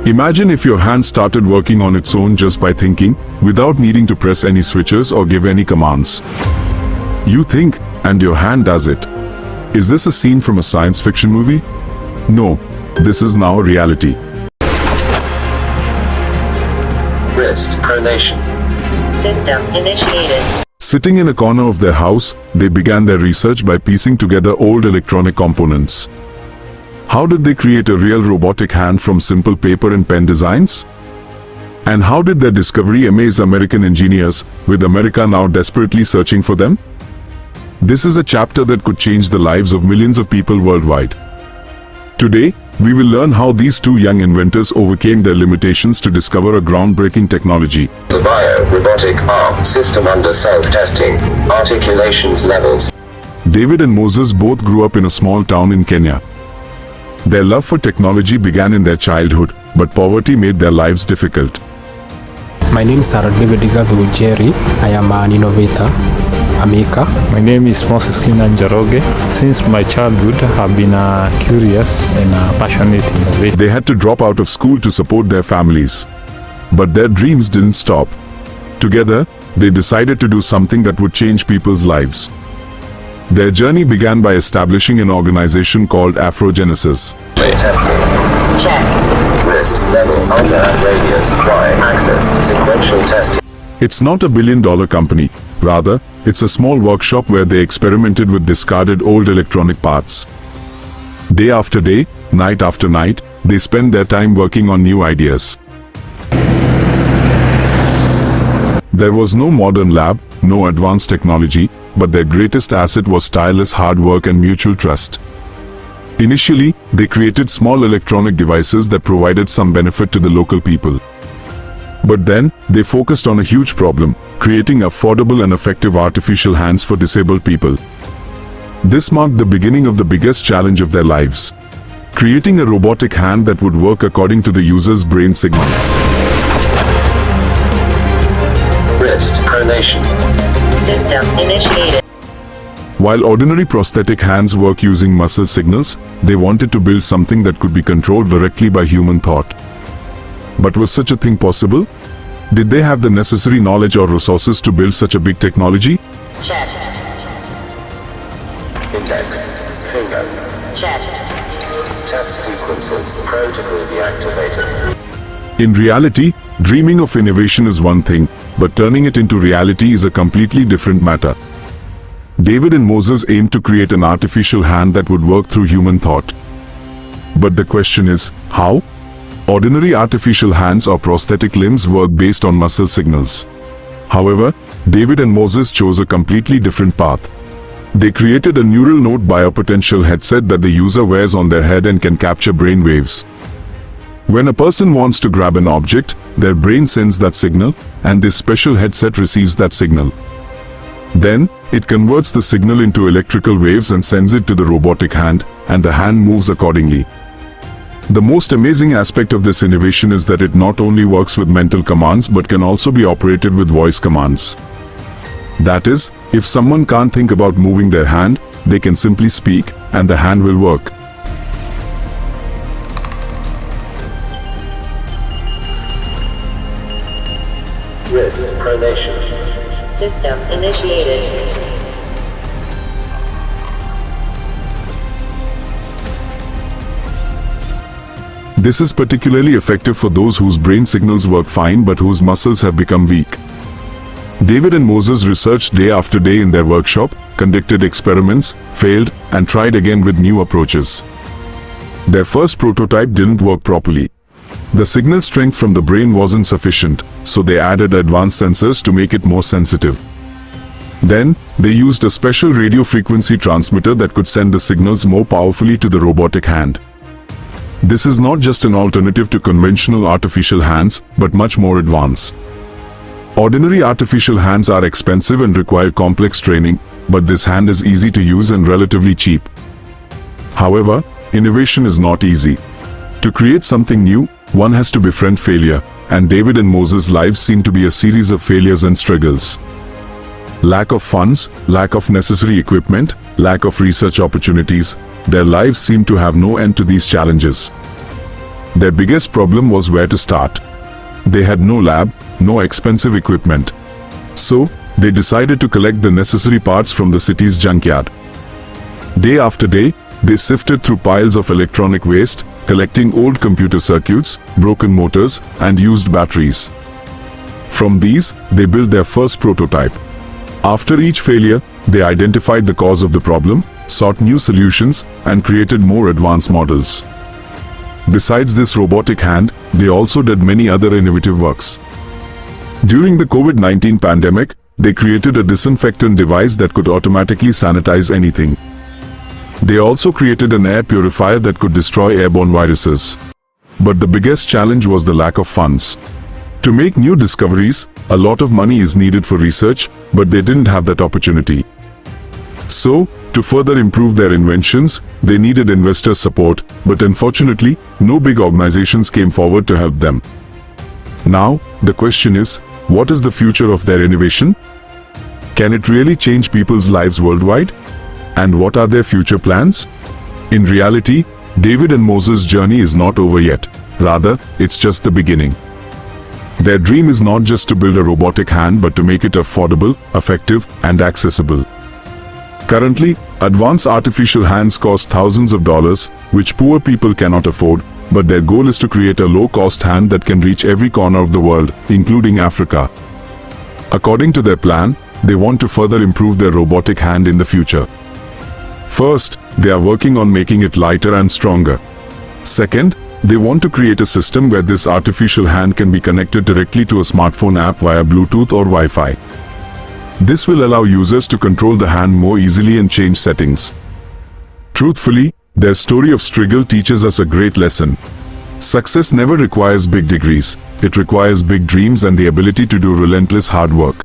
Imagine if your hand started working on its own just by thinking, without needing to press any switches or give any commands. You think, and your hand does it. Is this a scene from a science fiction movie? No, this is now a reality. Wrist pronation. System initiated. Sitting in a corner of their house, they began their research by piecing together old electronic components. How did they create a real robotic hand from simple paper and pen designs? And how did their discovery amaze American engineers, with America now desperately searching for them? This is a chapter that could change the lives of millions of people worldwide. Today, we will learn how these two young inventors overcame their limitations to discover a groundbreaking technology. The bio-robotic arm system under self-testing. Articulations levels. David and Moses both grew up in a small town in Kenya. Their love for technology began in their childhood, but poverty made their lives difficult. My name is David Jerry. I am an innovator, a maker. My name is Moses Kinanjaroge. Since my childhood, I have been curious and passionate innovator. They had to drop out of school to support their families. But their dreams didn't stop. Together, they decided to do something that would change people's lives. Their journey began by establishing an organization called Afrogenesis. Testing. Check. Wrist level under and radius Y axis sequential testing. It's not a billion-dollar company. Rather, it's a small workshop where they experimented with discarded old electronic parts. Day after day, night after night, they spend their time working on new ideas. There was no modern lab, no advanced technology, but their greatest asset was tireless hard work and mutual trust. Initially, they created small electronic devices that provided some benefit to the local people. But then, they focused on a huge problem, creating affordable and effective artificial hands for disabled people. This marked the beginning of the biggest challenge of their lives: creating a robotic hand that would work according to the user's brain signals. Wrist pronation. System initiated. While ordinary prosthetic hands work using muscle signals, they wanted to build something that could be controlled directly by human thought. But was such a thing possible? Did they have the necessary knowledge or resources to build such a big technology? Check. Index. Finger. Check. Test sequences. Protocol deactivated. In reality, dreaming of innovation is one thing, but turning it into reality is a completely different matter. David and Moses aimed to create an artificial hand that would work through human thought. But the question is, how? Ordinary artificial hands or prosthetic limbs work based on muscle signals. However, David and Moses chose a completely different path. They created a neural node biopotential headset that the user wears on their head and can capture brain waves. When a person wants to grab an object, their brain sends that signal, and this special headset receives that signal. Then, it converts the signal into electrical waves and sends it to the robotic hand, and the hand moves accordingly. The most amazing aspect of this innovation is that it not only works with mental commands but can also be operated with voice commands. That is, if someone can't think about moving their hand, they can simply speak, and the hand will work. Wrist pronation. System initiated. This is particularly effective for those whose brain signals work fine but whose muscles have become weak. David and Moses researched day after day in their workshop, conducted experiments, failed, and tried again with new approaches. Their first prototype didn't work properly. The signal strength from the brain wasn't sufficient, so they added advanced sensors to make it more sensitive. Then, they used a special radio frequency transmitter that could send the signals more powerfully to the robotic hand. This is not just an alternative to conventional artificial hands, but much more advanced. Ordinary artificial hands are expensive and require complex training, but this hand is easy to use and relatively cheap. However, innovation is not easy. To create something new, one has to befriend failure, and David and Moses' lives seem to be a series of failures and struggles. Lack of funds, lack of necessary equipment, lack of research opportunities, their lives seem to have no end to these challenges. Their biggest problem was where to start. They had no lab, no expensive equipment. So, they decided to collect the necessary parts from the city's junkyard. Day after day, they sifted through piles of electronic waste, collecting old computer circuits, broken motors, and used batteries. From these, they built their first prototype. After each failure, they identified the cause of the problem, sought new solutions, and created more advanced models. Besides this robotic hand, they also did many other innovative works. During the COVID-19 pandemic, they created a disinfectant device that could automatically sanitize anything. They also created an air purifier that could destroy airborne viruses. But the biggest challenge was the lack of funds. To make new discoveries, a lot of money is needed for research, but they didn't have that opportunity. So, to further improve their inventions, they needed investor support, but unfortunately, no big organizations came forward to help them. Now, the question is, what is the future of their innovation? Can it really change people's lives worldwide? And what are their future plans? In reality, David and Moses' journey is not over yet. Rather, it's just the beginning. Their dream is not just to build a robotic hand but to make it affordable, effective, and accessible. Currently, advanced artificial hands cost thousands of dollars, which poor people cannot afford, but their goal is to create a low-cost hand that can reach every corner of the world, including Africa. According to their plan, they want to further improve their robotic hand in the future. First, they are working on making it lighter and stronger. Second, they want to create a system where this artificial hand can be connected directly to a smartphone app via Bluetooth or Wi-Fi. This will allow users to control the hand more easily and change settings. Truthfully, their story of struggle teaches us a great lesson. Success never requires big degrees. It requires big dreams and the ability to do relentless hard work.